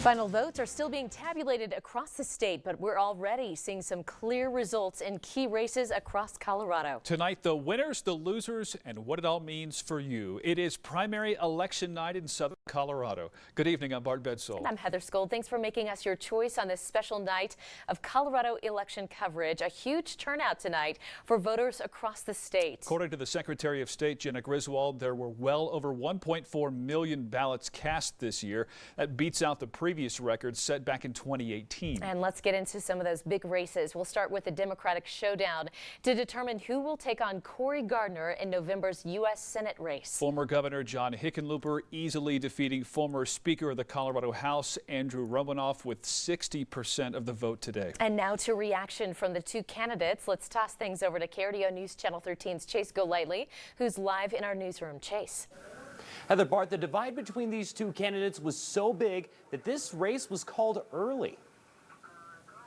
Final votes are still being tabulated across the state, but we're already seeing some clear results in key races across Colorado. Tonight, the winners, the losers, and what it all means for you. It is primary election night in southern Colorado. Good evening, I'm Bart Bedsole. And I'm Heather Skold. Thanks for making us your choice on this special night of Colorado election coverage. A huge turnout tonight for voters across the state. According to the Secretary of State, Jenna Griswold, there were well over 1.4 million ballots cast this year. That beats out the previous record set back in 2018. And let's get into some of those big races. We'll start with the Democratic showdown to determine who will take on Cory Gardner in November's U.S. Senate race. Former Governor John Hickenlooper easily defeating former Speaker of the Colorado House Andrew Romanoff with 60% of the vote today. And now to reaction from the two candidates. Let's toss things over to KRDO News Channel 13's Chase Golightly, who's live in our newsroom. Chase. Heather, Bart, the divide between these two candidates was so big that this race was called early.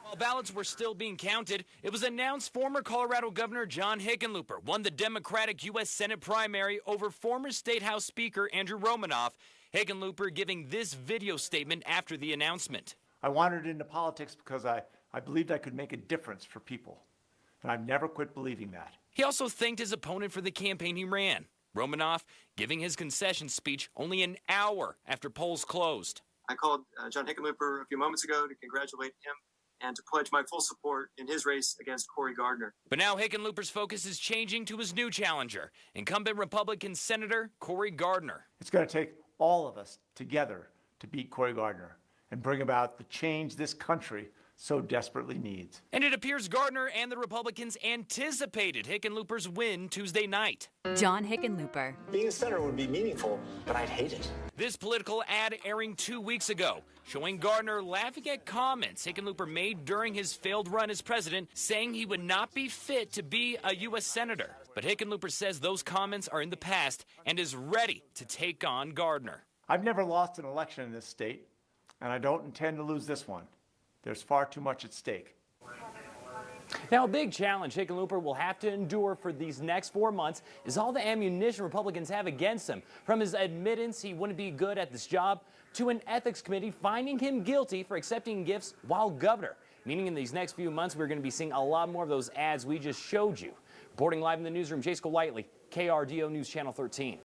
While ballots were still being counted, it was announced former Colorado Governor John Hickenlooper won the Democratic U.S. Senate primary over former State House Speaker Andrew Romanoff. Hickenlooper giving this video statement after the announcement. I wandered into politics because I believed I could make a difference for people, and I've never quit believing that. He also thanked his opponent for the campaign he ran. Romanoff giving his concession speech only an hour after polls closed. I called John Hickenlooper a few moments ago to congratulate him and to pledge my full support in his race against Cory Gardner. But now Hickenlooper's focus is changing to his new challenger, incumbent Republican Senator Cory Gardner. It's going to take all of us together to beat Cory Gardner and bring about the change this country so desperately needs. And it appears Gardner and the Republicans anticipated Hickenlooper's win Tuesday night. John Hickenlooper. Being a senator would be meaningful, but I'd hate it. This political ad airing 2 weeks ago, showing Gardner laughing at comments Hickenlooper made during his failed run as president, saying he would not be fit to be a U.S. senator. But Hickenlooper says those comments are in the past and is ready to take on Gardner. I've never lost an election in this state, and I don't intend to lose this one. There's far too much at stake. Now, a big challenge Hickenlooper will have to endure for these next 4 months is all the ammunition Republicans have against him. From his admittance he wouldn't be good at this job, to an ethics committee finding him guilty for accepting gifts while governor. Meaning in these next few months, we're going to be seeing a lot more of those ads we just showed you. Reporting live in the newsroom, Chase Golightly, KRDO News Channel 13.